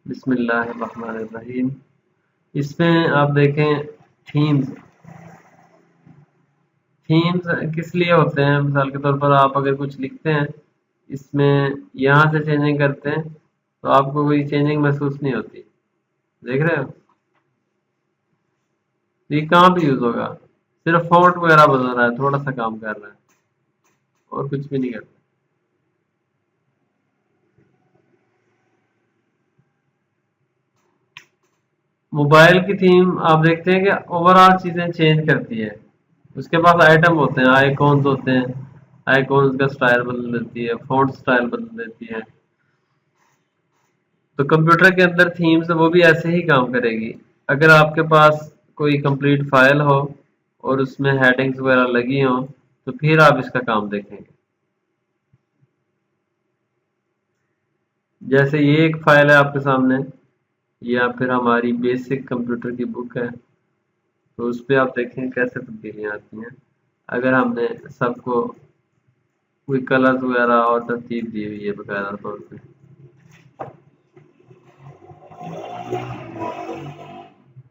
बिस्मिल्लाहिर्रहमानिर्रहीम। इसमें आप देखें थीम्स थीम्स किस लिए होते हैं। मिसाल के तौर पर आप अगर कुछ लिखते हैं, इसमें यहाँ से चेंजिंग करते हैं तो आपको कोई चेंजिंग महसूस नहीं होती। देख रहे हो, ये कहाँ पे यूज होगा? सिर्फ फॉन्ट वगैरह बदल रहा है, थोड़ा सा काम कर रहा है और कुछ भी नहीं करता। मोबाइल की थीम आप देखते हैं कि ओवरऑल चीजें चेंज करती है। उसके पास आइटम होते हैं, आइकॉन्स होते हैं, आइकॉन्स का स्टाइल बदल देती है, फॉन्ट स्टाइल बदल देती है। तो कंप्यूटर के अंदर थीम्स वो भी ऐसे ही काम करेगी। अगर आपके पास कोई कंप्लीट फाइल हो और उसमें हेडिंग्स वगैरह लगी हो तो फिर आप इसका काम देखेंगे। जैसे ये एक फाइल है आपके सामने, या फिर हमारी बेसिक कंप्यूटर की बुक है, तो उस पर आप देखें कैसे तब्दीलियाँ आती हैं अगर हमने सबको कोई कलर्स वगैरह और तरतीब दी हुई है बकायदा तौर पे।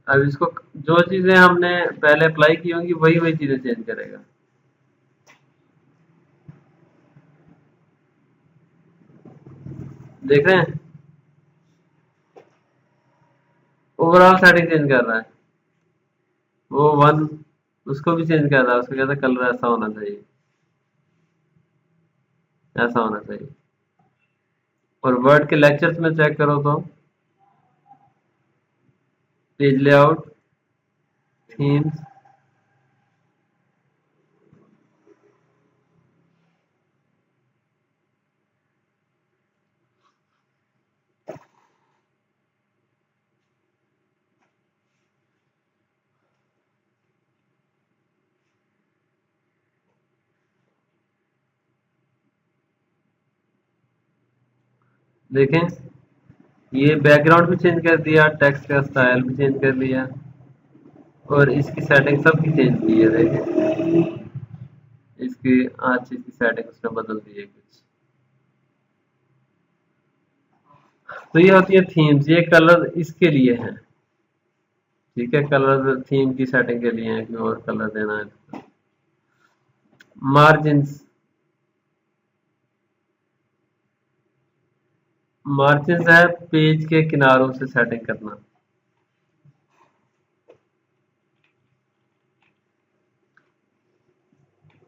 अब इसको जो चीजें हमने पहले अप्लाई की होंगी वही वही चीजें चेंज करेगा। देख रहे हैं, ओवरऑल सेटिंग चेंज कर रहा है। वो वन उसको भी चेंज कर रहा है, उसको कहता है कलर ऐसा होना चाहिए, ऐसा होना चाहिए। और वर्ड के लेक्चर्स में चेक करो तो पेज लेआउट, थीम्स, देखें ये बैकग्राउंड भी चेंज कर दिया, टेक्स्ट का स्टाइल भी चेंज कर दिया और इसकी सेटिंग सब की चेंज की है। देखें इसकी हर चीज की सेटिंग उसने बदल दी है कुछ। तो ये होती है थीम्स, ये कलर इसके लिए है। ठीक है, कलर थीम की सेटिंग के लिए है कि और कलर देना है। मार्जिन्स, मार्जिन्स है पेज के किनारों से सेटिंग करना।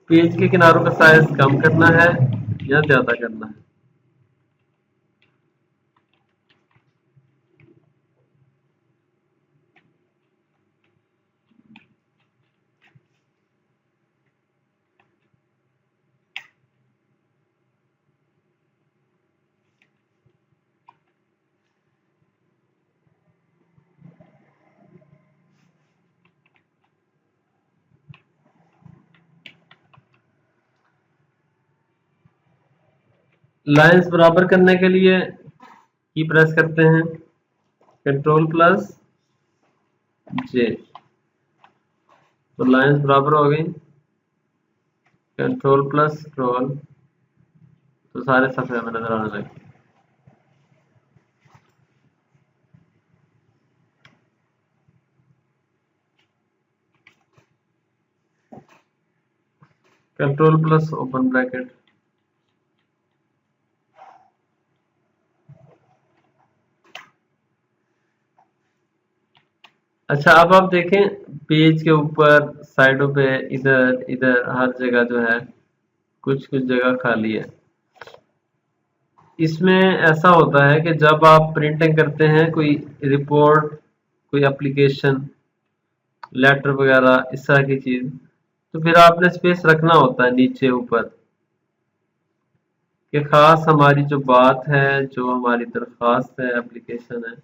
पेज के किनारों का साइज कम करना है या ज्यादा करना है। लाइंस बराबर करने के लिए की प्रेस करते हैं, कंट्रोल प्लस जे, तो लाइंस बराबर हो गई। कंट्रोल प्लस स्क्रॉल, तो सारे सफे हमें नजर आने लगे। कंट्रोल प्लस ओपन ब्रैकेट, अच्छा अब आप देखें पेज के ऊपर साइडों पे इधर इधर हर जगह जो है कुछ कुछ जगह खाली है। इसमें ऐसा होता है कि जब आप प्रिंटिंग करते हैं कोई रिपोर्ट, कोई एप्लीकेशन, लेटर वगैरह इस तरह की चीज, तो फिर आपने स्पेस रखना होता है नीचे ऊपर कि खास हमारी जो बात है, जो हमारी दरख्वास्त है, एप्लीकेशन है,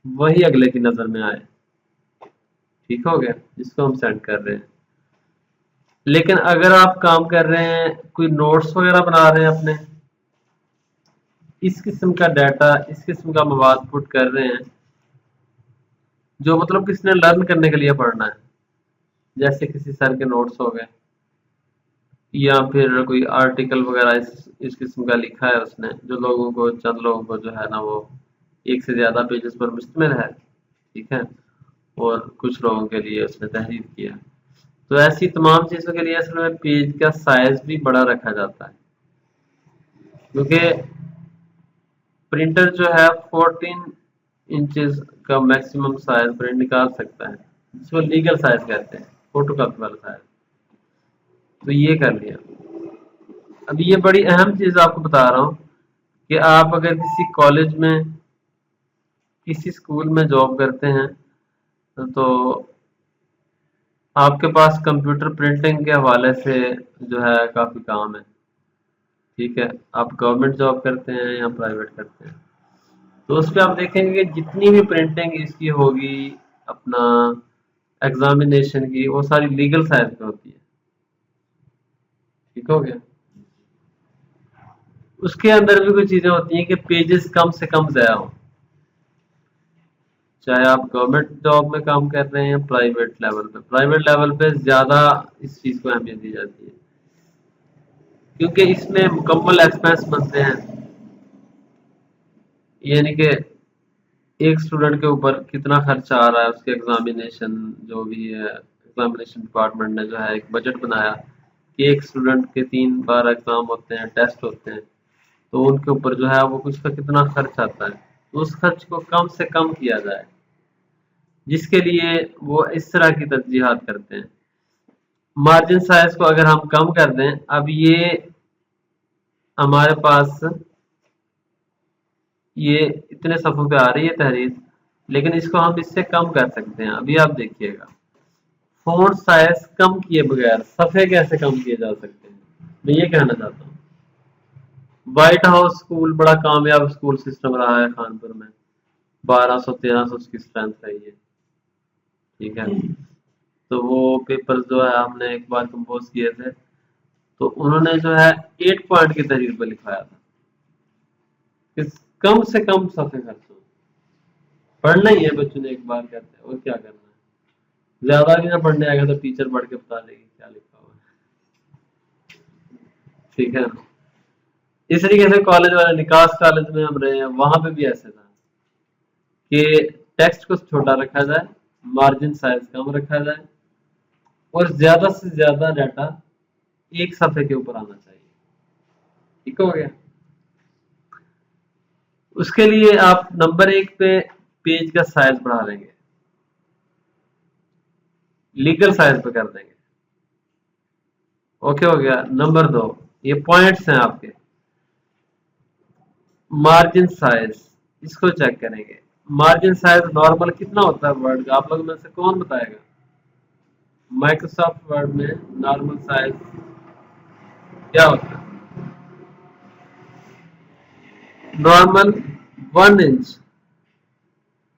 वही अगले की नजर में आए। ठीक हो गया, जिसको हम सेंड कर रहे हैं। लेकिन अगर आप काम कर रहे हैं, कोई नोट्स वगैरह बना रहे हैं अपने, इस किस्म का डाटा, इस किस्म का मवाद पुट कर रहे हैं जो मतलब किसने लर्न करने के लिए पढ़ना है, जैसे किसी सर के नोट्स हो गए या फिर कोई आर्टिकल वगैरह इस किस्म का लिखा है उसने, जो लोगों को, चंद लोगों को जो है ना वो एक से ज्यादा पेजेस पर मुश्तमिल है, ठीक है, और कुछ लोगों के लिए उसने तहरीर किया। तो ऐसी तमाम चीजों के लिए असल में पेज का साइज भी बड़ा रखा जाता है, क्योंकि प्रिंटर जो है 14 इंचेस का मैक्सिमम साइज प्रिंट निकाल सकता है, जिसको लीगल साइज कहते हैं, फोटो कॉपी वाला साइज। तो ये कर लिया। अब ये बड़ी अहम चीज आपको बता रहा हूँ कि आप अगर किसी कॉलेज में, किसी स्कूल में जॉब करते हैं, तो आपके पास कंप्यूटर प्रिंटिंग के हवाले से जो है काफी काम है, ठीक है। आप गवर्नमेंट जॉब करते हैं या प्राइवेट करते हैं, तो उस पर आप देखेंगे कि जितनी भी प्रिंटिंग इसकी होगी अपना एग्जामिनेशन की, वो सारी लीगल साइज पे होती है, ठीक हो गया। उसके अंदर भी कुछ चीजें होती हैं कि पेजेस कम से कम ज़्यादा हो, चाहे आप गवर्नमेंट जॉब में काम कर रहे हैं, प्राइवेट लेवल पे ज्यादा इस चीज को अहमियत दी जाती है, क्योंकि इसमें मुकम्मल एक्सपेंस बनते हैं। यानी कि एक स्टूडेंट के ऊपर कितना खर्चा आ रहा है, उसके एग्जामिनेशन जो भी है, एग्जामिनेशन डिपार्टमेंट ने जो है एक बजट बनाया कि एक स्टूडेंट के 3 बार एग्जाम होते हैं, टेस्ट होते हैं, तो उनके ऊपर जो है वो कुछ का कितना खर्च आता है, तो उस खर्च को कम से कम किया जाए, जिसके लिए वो इस तरह की तरजीहात करते हैं। मार्जिन साइज को अगर हम कम कर दें, अब ये हमारे पास ये इतने सफ़ों पे आ रही है तहरीर, लेकिन इसको हम इससे कम कर सकते हैं। अभी आप देखिएगा, फ़ॉन्ट साइज कम किए बगैर सफ़े कैसे कम किए जा सकते हैं, मैं ये कहना चाहता हूँ। व्हाइट हाउस स्कूल बड़ा कामयाब स्कूल सिस्टम रहा है कानपुर में, 1200-1300 उसकी स्ट्रेंथ रही है, ठीक है। तो वो पेपर जो है हमने एक बार कंपोज किए थे, तो उन्होंने जो है 8 पॉइंट की तहरीर पर लिखवाया था कि कम से कम सफ़े खर्च हो, पढ़ना ही है बच्चों ने एक बार, कहते हैं और क्या करना है, ज्यादा भी ना पढ़ने आएगा तो टीचर पढ़ के बता देगी क्या लिखा हुआ है, ठीक है। इस तरीके से कॉलेज वाले, निकास कॉलेज में हम रहे हैं, वहां पे भी ऐसे था कि टेक्स्ट को छोटा रखा जाए, मार्जिन साइज कम रखा जाए, और ज्यादा से ज्यादा डाटा एक सफ़े के ऊपर आना चाहिए, ठीक हो गया। उसके लिए आप नंबर 1 पे पेज का साइज बढ़ा देंगे, लीगल साइज पे कर देंगे, ओके हो गया। नंबर 2, ये पॉइंट्स हैं आपके, मार्जिन साइज, इसको चेक करेंगे। मार्जिन साइज नॉर्मल कितना होता है वर्ड का, आप लोग में से कौन बताएगा। माइक्रोसॉफ्ट वर्ड में नॉर्मल साइज क्या होता है? Normal 1 inch.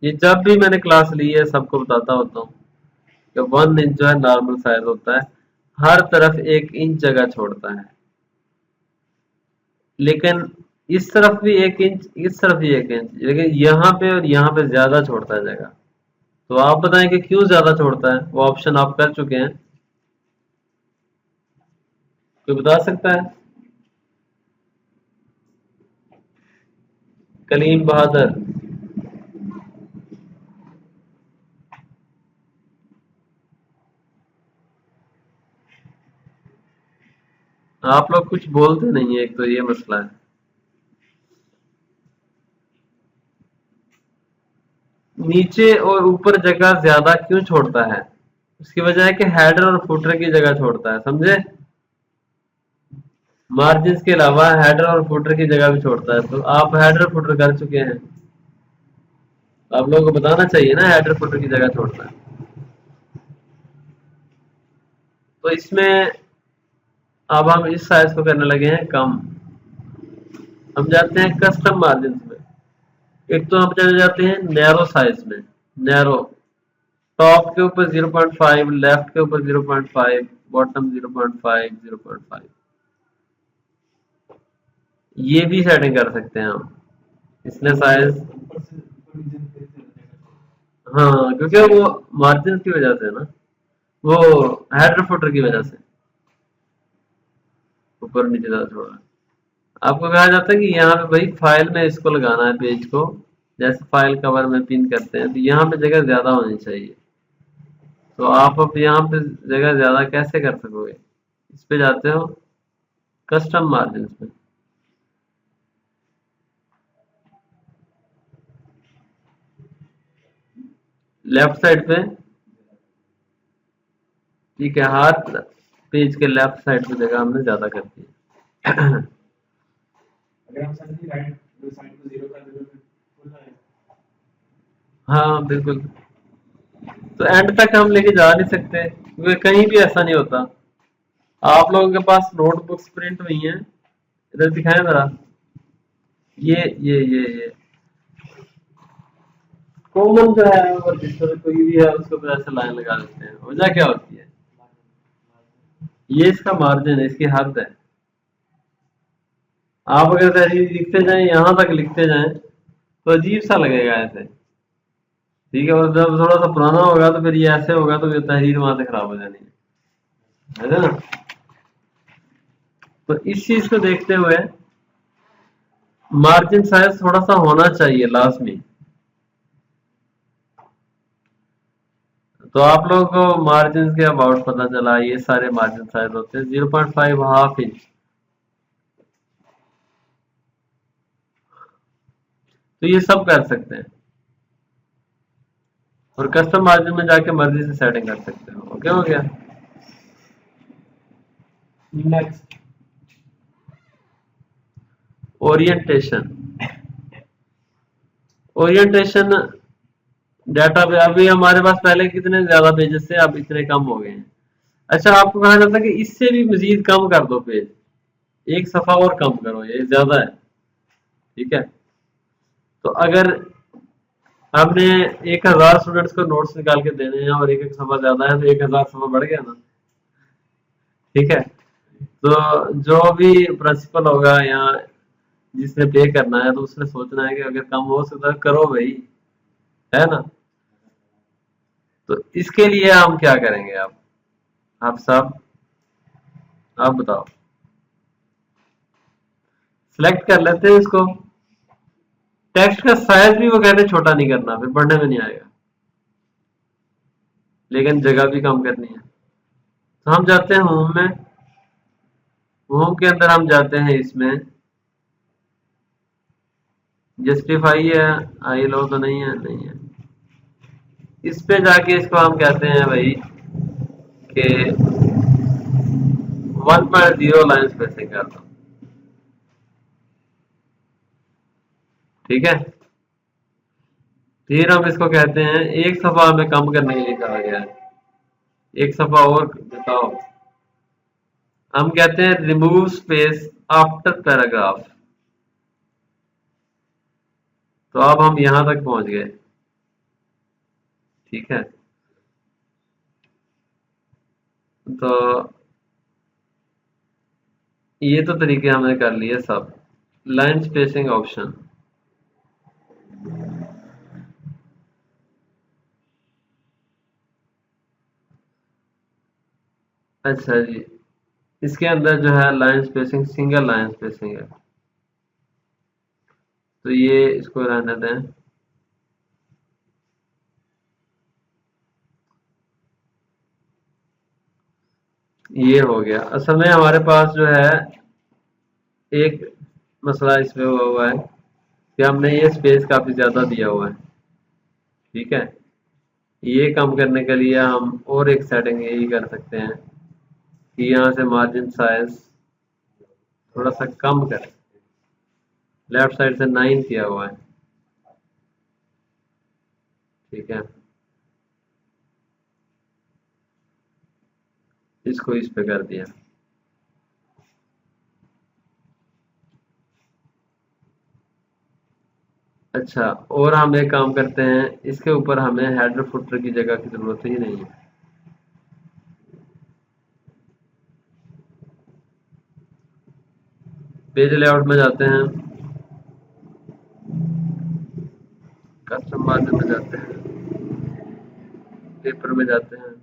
ये जब भी मैंने क्लास ली है सबको बताता होता हूँ कि 1 इंच जो है नॉर्मल साइज होता है, हर तरफ 1 इंच जगह छोड़ता है, लेकिन इस तरफ भी 1 इंच, इस तरफ भी 1 इंच, लेकिन यहाँ पे और यहाँ पे ज्यादा छोड़ता है जगह। तो आप बताएं कि क्यों ज्यादा छोड़ता है, वो ऑप्शन आप कर चुके हैं, कोई बता सकता है? कलीम बहादुर, आप लोग कुछ बोलते नहीं है, एक तो ये मसला है। नीचे और ऊपर जगह ज्यादा क्यों छोड़ता है, उसकी वजह है कि हेडर और फुटर की जगह छोड़ता है, समझे। मार्जिन के अलावा हेडर और फुटर की जगह भी छोड़ता है, तो आप हेडर फुटर कर चुके हैं, तो आप लोगों को बताना चाहिए ना हेडर फुटर की जगह छोड़ता है। तो इसमें अब हम इस साइज को करने लगे हैं कम। हम जाते हैं कस्टम मार्जिन में। एक तो हम चले जाते हैं नैरो साइज में, नैरो, टॉप के ऊपर 0.5, लेफ्ट के ऊपर 0.5, बॉटम 0.5, 0.5, ये भी सेटिंग कर सकते हैं हम, इसने साइज। हाँ, क्योंकि वो मार्जिन की वजह से ना, वो हेडर फुटर की वजह से ऊपर नीचे ज्यादा छोड़ा। आपको कहा जाता है कि यहाँ पे भाई फाइल में इसको लगाना है पेज को, जैसे फाइल कवर में पिन करते हैं, तो यहाँ पे जगह ज्यादा होनी चाहिए। तो आप अब यहाँ पे जगह ज्यादा कैसे कर सकोगे? इस पे जाते हो कस्टम मार्जिन में, लेफ्ट साइड पे, ठीक है, हाथ पेज के लेफ्ट साइड पे जगह हमने ज्यादा कर दी है। अगर हम सर राइट साइड को 0 कर दें तो फुल आएगा। हाँ बिल्कुल, तो एंड तक हम लेके जा नहीं सकते क्योंकि कहीं भी ऐसा नहीं होता। आप लोगों के पास नोटबुक्स प्रिंट हुई हैं, इधर दिखाएं जरा। ये कॉमन जो है वो जिस तरह कोई भी है उसके ऊपर ऐसे लाइन लगा देते हैं, वजह क्या होती है? ये इसका मार्जिन है, इसकी हद है। आप अगर तहरीर लिखते जाएं, यहाँ तक लिखते जाएं, तो अजीब सा लगेगा ऐसे, ठीक है। और जब थोड़ा सा पुराना होगा तो फिर ये ऐसे होगा, तो फिर तहरीर वहां से खराब हो जानी है ना। तो इस चीज को देखते हुए मार्जिन साइज थोड़ा सा होना चाहिए लाजमी। तो आप लोगों को मार्जिन के अबाउट पता चला, ये सारे मार्जिन साइज होते हैं 0.5 हाफ इंच। तो ये सब कर सकते हैं और कस्टम मार्जिन में जाके मर्जी से सेटिंग कर सकते हो। ओके हो गया। Next orientation. ओरिएंटेशन डाटा पे अभी हमारे पास पहले कितने ज्यादा पेजेस थे, अब इतने कम हो गए हैं। अच्छा, आपको कहा जाता है कि इससे भी मजीद कम कर दो पेज, एक सफा और कम करो, ये ज्यादा है, ठीक है। तो अगर हमने 1000 स्टूडेंट्स को नोट्स निकाल के देने हैं और एक एक सफा ज्यादा है, तो 1000 सफा बढ़ गया ना, ठीक है। तो जो भी प्रिंसिपल होगा या जिसने पे करना है, तो उसने सोचना है कि अगर कम हो सकता है करो भाई, है ना। तो इसके लिए हम क्या करेंगे? आप सब आप बताओ। सिलेक्ट कर लेते हैं इसको। टेक्स्ट का साइज भी वो कहते हैं छोटा नहीं करना, फिर पढ़ने में नहीं आएगा, लेकिन जगह भी कम करनी है। तो हम जाते हैं होम में, होम के अंदर हम जाते हैं इसमें जस्टिफाई है, आई लो तो नहीं है, नहीं है। इस पे जाके इसको हम कहते हैं भाई कि 1.0 लाइन स्पेसिंग कर दो, ठीक है। फिर हम इसको कहते हैं, एक सफा हमें कम करने के लिए कहा गया है, एक सफा और बताओ। हम कहते हैं रिमूव स्पेस आफ्टर पैराग्राफ। तो अब हम यहां तक पहुंच गए, ठीक है। तो ये तो तरीके हमने कर लिए सब। लाइन स्पेसिंग ऑप्शन, अच्छा जी, इसके अंदर जो है line spacing single line spacing है, तो ये इसको रहने दें। ये हो गया। असल में हमारे पास जो है एक मसला इसमें हुआ हुआ है कि हमने ये स्पेस काफी ज्यादा दिया हुआ है, ठीक है। ये कम करने के लिए हम और एक सेटिंग यही कर सकते हैं कि यहाँ से मार्जिन साइज थोड़ा सा कम करें, लेफ्ट साइड से 9 किया हुआ है, ठीक है। इसको इस पे कर दिया। अच्छा, और हम एक काम करते हैं, इसके ऊपर हमें हेडर फुटर की जगह की जरूरत ही नहीं है। पेज लेआउट में जाते हैं, कस्टम मार्जिन में जाते हैं, पेपर में जाते हैं,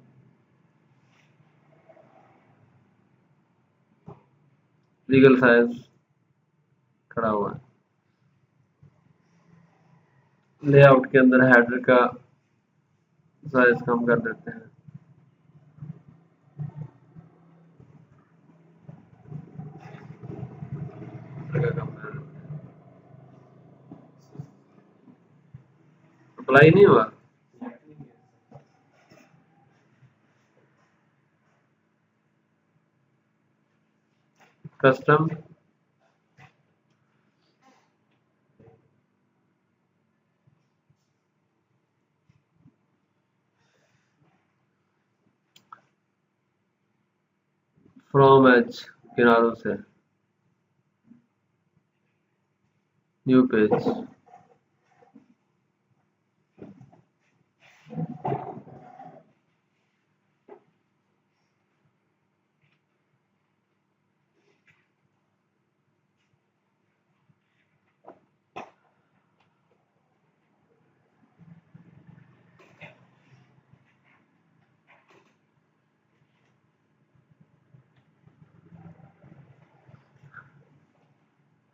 लीगल साइज खड़ा हुआ है, लेआउट के अंदर हेडर का साइज कम कर देते हैं। अप्लाई नहीं हुआ। कस्टम फ्रॉम एज किनारों से न्यू पेज।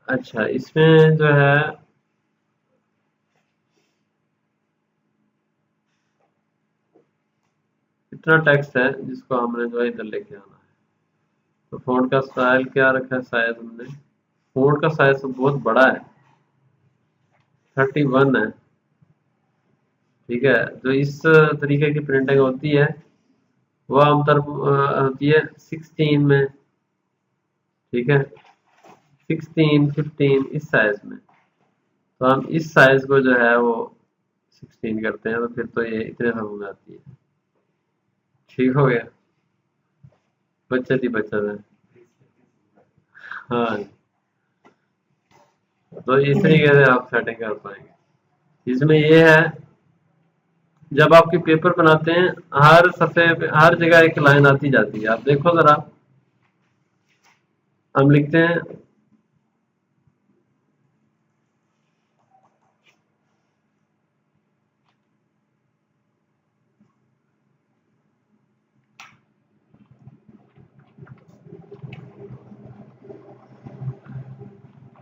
अच्छा, इसमें जो है इतना टेक्स्ट है जिसको हमने जो है इधर लेके आना है। तो फ़ॉन्ट का स्टाइल क्या रखा है, साइज हमने फ़ॉन्ट का साइज तो बहुत बड़ा है, 31 है। ठीक है, जो इस तरीके की प्रिंटिंग होती है वो आमतौर होती है 16 में। ठीक है, 16, 15 इस साइज में। तो हम इस साइज को जो है वो 16 करते हैं, तो फिर तो ये इतने समझ में आती है। ठीक हो गया, बचत ही बचत है। हाँ, तो इस तरीके से आप सेटिंग कर पाएंगे। इसमें ये है, जब आपके पेपर बनाते हैं हर सफ़े पे हर जगह एक लाइन आती जाती है। आप देखो जरा, हम लिखते हैं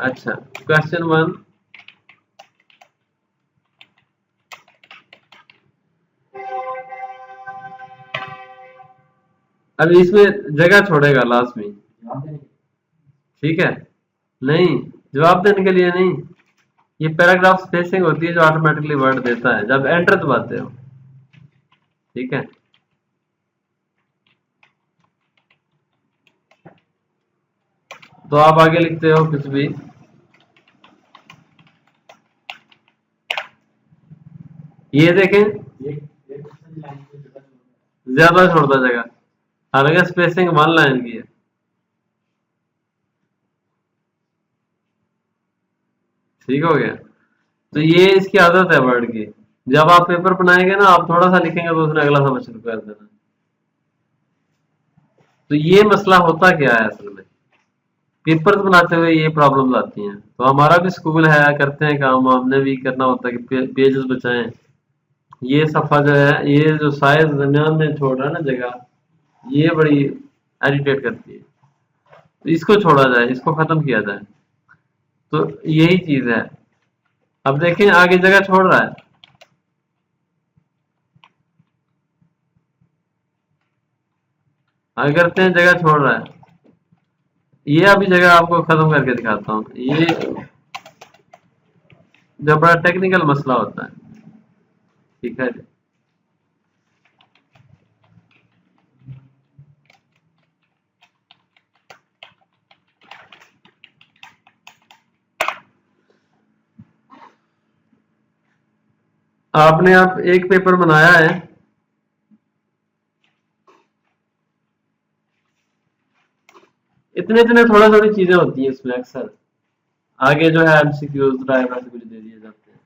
अच्छा क्वेश्चन 1 अब इसमें जगह छोड़ेगा लास्ट में। ठीक है, नहीं जवाब देने के लिए नहीं, ये पैराग्राफ स्पेसिंग होती है जो ऑटोमेटिकली वर्ड देता है जब एंटर दबाते हो। ठीक है, तो आप आगे लिखते हो कुछ भी। ये देखें ज्यादा छोड़ता जगह, हालांकि स्पेसिंग 1 लाइन की है। ठीक हो गया, तो ये इसकी आदत है वर्ड की। जब आप पेपर बनाएंगे ना, आप थोड़ा सा लिखेंगे तो उसने अगला समझ शुरू कर देना। तो ये मसला होता क्या है असल में, पेपर्स बनाते हुए ये प्रॉब्लम्स आती हैं। तो हमारा भी स्कूल है, करते हैं काम, हमने भी करना होता है कि पेजेस बचाएं। ये सफ़ा जो है, ये जो साइज दरमियान में छोड़ रहा है ना जगह, ये बड़ी एरिटेट करती है। तो इसको छोड़ा जाए, इसको खत्म किया जाए, तो यही चीज है। अब देखें आगे जगह छोड़ रहा है, आगे करते हैं जगह छोड़ रहा है। ये अभी जगह आपको खत्म करके दिखाता हूँ, ये जो बड़ा टेक्निकल मसला होता है। ठीक है जी, आपने आप एक पेपर बनाया है, इतने इतने थोड़ा थोड़ी चीजें होती है इसमें अक्सर। आगे जो है एमसीक्यूज टाइप ऐसे कुछ दे दिए जाते हैं,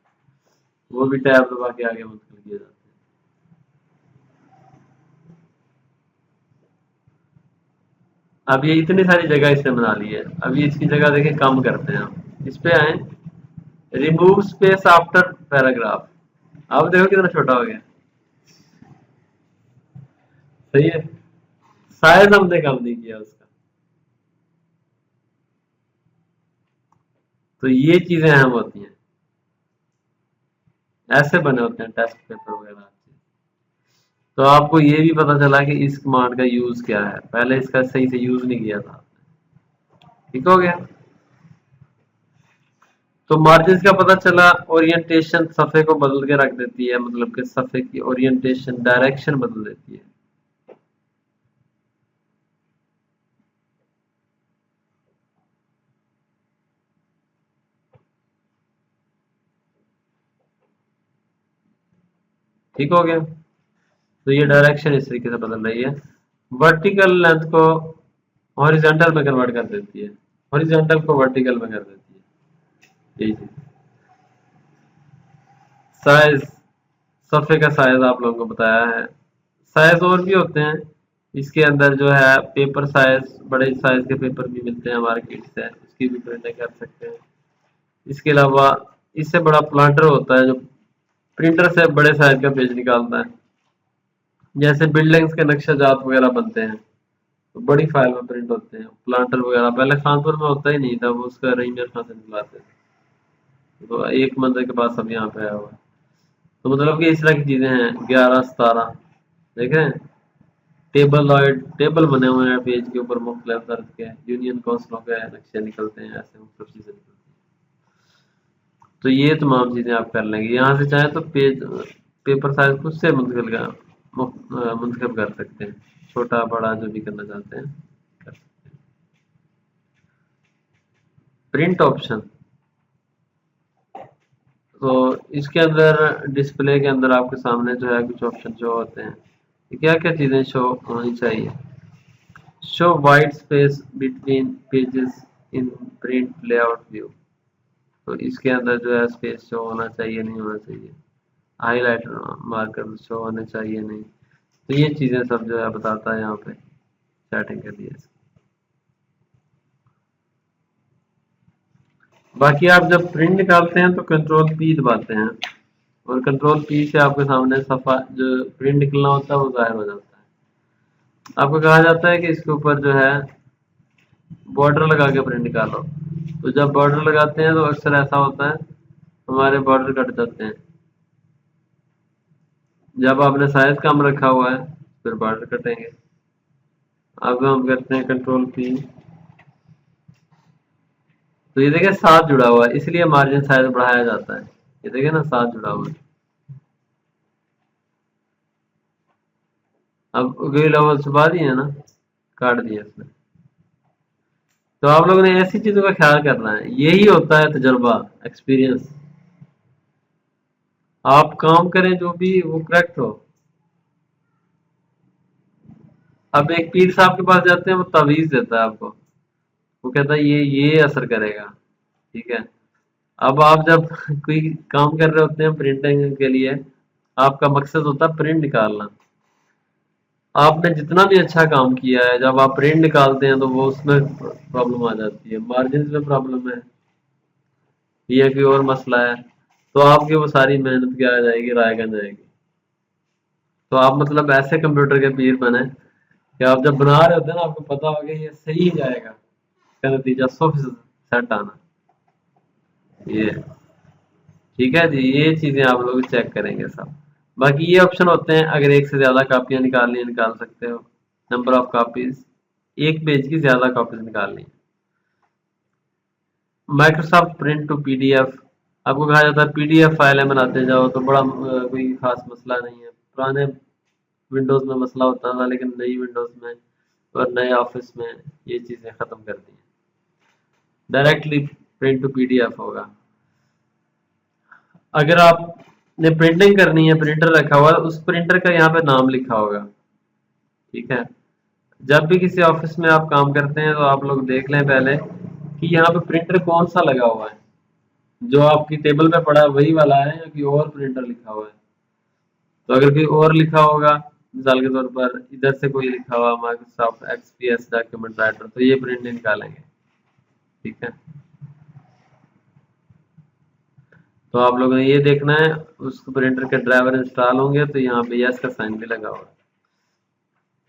वो भी टैब दबा के आगे मुंतकिल किए जाते हैं। अब ये इतनी सारी जगह इसने बना ली है, अब ये इसकी जगह देखें कम करते हैं हम, इस पे आए, रिमूव स्पेस आफ्टर पैराग्राफ। अब देखो कितना छोटा हो गया। सही है, शायद हमने कम नहीं किया उसका। तो ये चीजें अहम होती हैं। ऐसे बने होते हैं टेस्ट पेपर वगैरह। तो आपको ये भी पता चला कि इस कमांड का यूज क्या है, पहले इसका सही से यूज नहीं किया था। ठीक हो गया। तो मार्जिन का पता चला, ओरिएंटेशन सफ़े को बदल के रख देती है, मतलब कि सफ़े की ओरिएंटेशन डायरेक्शन बदल देती है। ठीक हो गया। तो ये डायरेक्शन इस तरीके से बदल रही है। वर्टिकल लेंथ को हॉरिजॉन्टल में कन्वर्ट कर देती है, हॉरिजॉन्टल को वर्टिकल में कर देती है। यही चीज। साइज, सफ़े का साइज आप लोगों को बताया है। साइज और भी होते हैं इसके अंदर जो है, पेपर साइज, बड़े साइज के पेपर भी मिलते हैं मार्केट से, उसकी भी प्रिंटिंग कर सकते हैं। इसके अलावा इससे बड़ा प्लांटर होता है जो प्रिंटर से बड़े साइज का पेज निकालता है। जैसे बिल्डिंग्स के नक्शा जात वगैरह बनते हैं तो बड़ी फाइल में प्रिंट होते हैं। प्लांटर वगैरह पहले कानपुर में होता ही नहीं था, वो उसका अरेंजर कहाँ से निकलाते थे, तो एक मंदिर के पास अब यहाँ पे आया हुआ है। तो मतलब कि इस तरह की चीजें हैं। 11-17 देख रहे हैं, टेबलॉइड टेबल बने हुए हैं पेज के ऊपर, मुख्तलिफ दर्ज के यूनियन काउंसिलों के नक्शे निकलते हैं, ऐसे मुख्तलिफ चीजें निकलती हैं। तो ये तमाम चीजें आप कर लेंगे। यहाँ से चाहे तो पेज पेपर साइज खुद से मुंतखब कर सकते हैं, छोटा बड़ा जो भी करना चाहते हैं कर सकते हैं। प्रिंट ऑप्शन, तो इसके अंदर डिस्प्ले के अंदर आपके सामने जो है कुछ ऑप्शन शो होते हैं। क्या क्या चीजें शो होनी चाहिए? Show white space between pages in print layout view, तो इसके अंदर जो है स्पेस शो होना चाहिए नहीं होना चाहिए, हाईलाइटर मार्कर शो होने चाहिए नहीं। तो ये चीजें सब जो है बताता है यहाँ पे सेटिंग के लिए। बाकी आप जब प्रिंट निकालते हैं तो कंट्रोल पी दबाते हैं, और कंट्रोल पी से आपके सामने सफा जो प्रिंट निकलना होता है वो जाहिर हो जाता है। आपको कहा जाता है कि इसके ऊपर जो है बॉर्डर लगा के प्रिंट निकालो। तो जब बॉर्डर लगाते हैं तो अक्सर ऐसा होता है हमारे बॉर्डर कट जाते हैं। जब आपने साइज कम रखा हुआ है फिर बॉर्डर कटेंगे। अब हम करते हैं कंट्रोल पी, तो ये देखिए साथ जुड़ा हुआ है, इसलिए मार्जिन साइज बढ़ाया जाता है। ये देखिए ना, साथ जुड़ा हुआ है। अब कोई लेवल छुपा दिए ना, काट दिए इसने। तो आप लोगों ने ऐसी चीजों का ख्याल करना है, यही होता है तजुर्बा, एक्सपीरियंस। आप काम करें जो भी वो करेक्ट हो। अब एक पीर साहब के पास जाते हैं, वो तावीज देता है आपको, वो कहता है ये असर करेगा। ठीक है। अब आप जब कोई काम कर रहे होते हैं प्रिंटिंग के लिए, आपका मकसद होता है प्रिंट निकालना। आपने जितना भी अच्छा काम किया है, जब आप प्रिंट निकालते हैं तो वो उसमें प्रॉब्लम आ जाती है, मार्जिन में प्रॉब्लम है या कोई और मसला है, तो आपकी वो सारी मेहनत क्या आ जाएगी, रायगा जाएगी। तो आप मतलब ऐसे कंप्यूटर के पीर बने कि आप जब बना रहे होते हैं ना, आपको पता होगा ये सही ही जाएगा, इसका नतीजा 100% सेट आना। ये ठीक है जी, ये चीजें आप लोग चेक करेंगे सब। बाकी ये ऑप्शन होते हैं, अगर एक से ज्यादा कापियां निकालनी है निकाल सकते हो, नंबर ऑफ कॉपीज, एक पेज की ज्यादा कॉपीज निकालनी है। माइक्रोसॉफ्ट प्रिंट टू पीडीएफ, आपको कहा जाता है पीडीएफ फाइलें बनाते जाओ, तो बड़ा कोई खास मसला नहीं है। पुराने विंडोज में मसला होता था, लेकिन नई विंडोज में और नए ऑफिस में ये चीजें खत्म कर दी हैं, डायरेक्टली प्रिंट टू पीडीएफ होगा। अगर आपने प्रिंटिंग करनी है, प्रिंटर रखा हुआ है, उस प्रिंटर का यहाँ पे नाम लिखा होगा। ठीक है। जब भी किसी ऑफिस में आप काम करते हैं तो आप लोग देख लें पहले कि यहाँ पे प्रिंटर कौन सा लगा हुआ है, जो आपकी टेबल पे पड़ा है वही वाला है या कोई और प्रिंटर लिखा हुआ है। तो अगर कोई और लिखा होगा, मिसाल के तौर पर इधर से कोई लिखा हुआ माइक्रोसॉफ्ट एक्सपीएस डॉक्यूमेंट राइटर, तो ये प्रिंट नहीं निकालेंगे। ठीक है। तो आप लोगों ने ये देखना है, उस प्रिंटर के ड्राइवर इंस्टॉल होंगे तो यहाँ पे यस का साइन भी लगा हुआ है।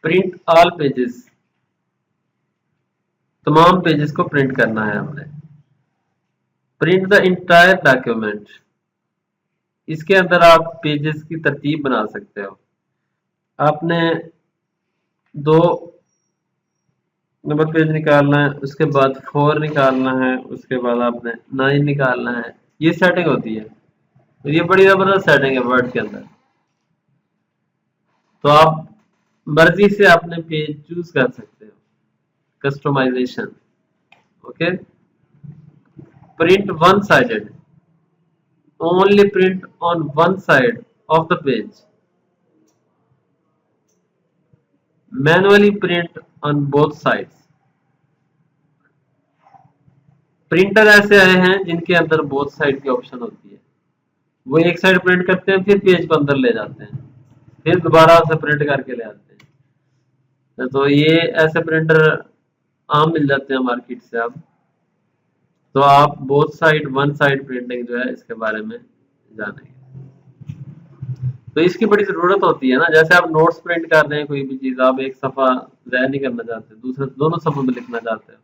प्रिंट ऑल पेजेस, तमाम पेजेस को प्रिंट करना है हमने। प्रिंट द इंटायर डॉक्यूमेंट, इसके अंदर आप पेजेस की तरतीब बना सकते हो। आपने 2 नंबर पेज निकालना है, उसके बाद 4 निकालना है, उसके बाद आपने 9 निकालना है। ये सेटिंग होती है, तो ये बड़ी जबरदस्त सेटिंग है वर्ड के अंदर। तो आप मर्जी से अपने पेज चूज कर सकते हो, customization. Okay, print one sided, only print on one side of the page, manually print on both sides। Printer ऐसे आए हैं जिनके अंदर बोथ साइड की ऑप्शन होती है, वो एक साइड प्रिंट करते हैं, फिर पेज को अंदर ले जाते हैं, फिर दोबारा से प्रिंट करके ले आते हैं। तो ये ऐसे प्रिंटर आम मिल जाते हैं मार्केट से अब। तो आप both side one side printing जो है इसके बारे में जानेंगे। तो इसकी बड़ी जरूरत होती है ना, जैसे आप नोट्स प्रिंट कर रहे हैं, कोई भी चीज आप एक सफा ज़ाया नहीं करना चाहते, दूसरे दोनों सफों में लिखना चाहते हो,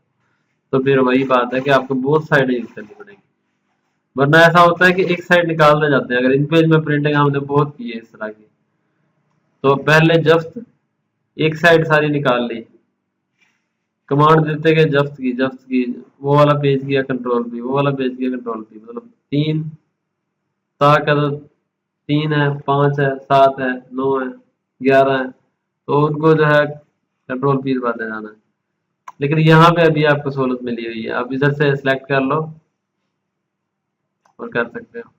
तो फिर वही बात है कि आपको बोथ साइड यूज करनी पड़ेगी। वरना ऐसा होता है कि एक साइड निकाल रहे जाते हैं। अगर इन पेज में प्रिंटिंग हमने बहुत की है इस तरह की, तो पहले जफ्त एक साइड सारी निकाल ली, कमांड देते गए जफ्त की, वो वाला पेज किया कंट्रोल पी, वो वाला पेज किया कंट्रोल पी, मतलब 3 ताक 3 है, 5 है, 7 है, 9 है, 11 है, तो उनको जो है कंट्रोल पी दबाते जाना है। लेकिन यहाँ पे अभी आपको सहूलत मिली हुई है, आप इधर से सिलेक्ट कर लो और कर सकते हो।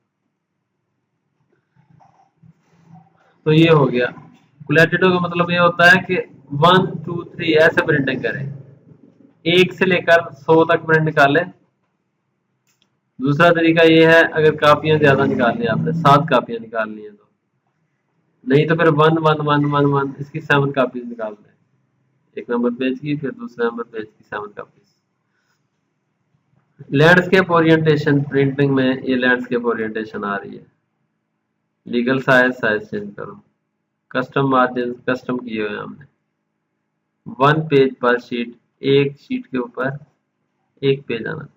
तो ये हो गया क्वालिटेटिव का मतलब ये होता है कि 1 2 3 ऐसे प्रिंटिंग करें, 1 से लेकर 100 तक प्रिंट निकाले। दूसरा तरीका ये है, अगर कापियां ज्यादा निकालनी है, आपने 7 कापियां निकालनी है, तो नहीं तो फिर 1 1 1 1 1 इसकी 7 कापीज निकाल दें, एक नंबर पेज की, फिर दूसरे नंबर पेज की 7 कापीज। लैंडस्केप ओरिएंटेशन प्रिंटिंग में ये लैंडस्केप ओरिएंटेशन आ रही है। लीगल साइज चेंज करो, कस्टम मार्जिन कस्टम किए हुए हैं हमने। 1 पेज पर शीट, एक शीट के ऊपर एक पेज आना चाहिए।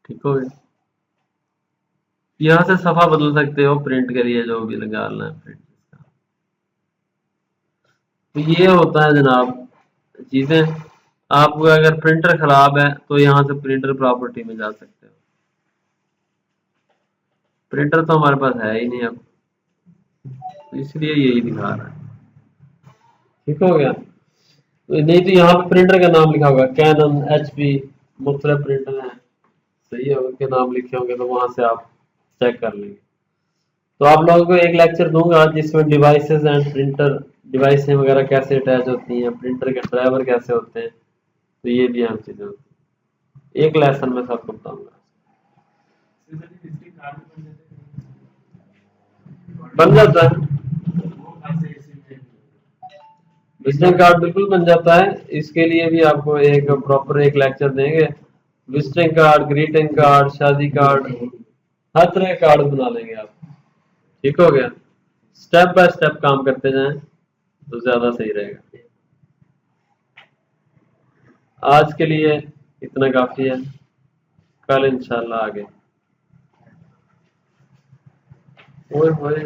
ठीक हो गया। यहाँ से सफा बदल सकते हो प्रिंट के लिए, जो भी निकालना है प्रिंट का। तो ये होता है जनाब चीजें। आपको अगर प्रिंटर खराब है तो यहाँ से प्रिंटर प्रॉपर्टी में जा सकते हो। प्रिंटर तो हमारे पास है ही नहीं अब, तो इसलिए यही दिखा रहा है। ठीक हो गया। तो नहीं तो यहाँ पे प्रिंटर का नाम लिखा होगा, कैनन, एचपी, मुख्तलिफ प्रिंटर हैं, सही है, उनके नाम लिखे होंगे, तो वहां से आप चेक कर लेंगे। तो आप लोगों को एक लेक्चर दूंगा जिसमें डिवाइसेस एंड प्रिंटर डिवाइसें वगैरह कैसे अटैच होती हैं, प्रिंटर के ड्राइवर कैसे होते हैं, तो ये भी अहम चीजें होती हैं। एक लेसन में सबको बताऊंगा। बन जाता है, विजिटिंग कार्ड बिल्कुल बन जाता है। इसके लिए भी आपको एक प्रॉपर एक लेक्चर देंगे। विजिटिंग कार्ड, ग्रीटिंग कार्ड, शादी कार्ड, हर तरह का कार्ड बना लेंगे आप। ठीक हो गया। स्टेप बाय स्टेप काम करते जाएं तो ज्यादा सही रहेगा। आज के लिए इतना काफी है, कल इंशाल्लाह आगे। ओए होए।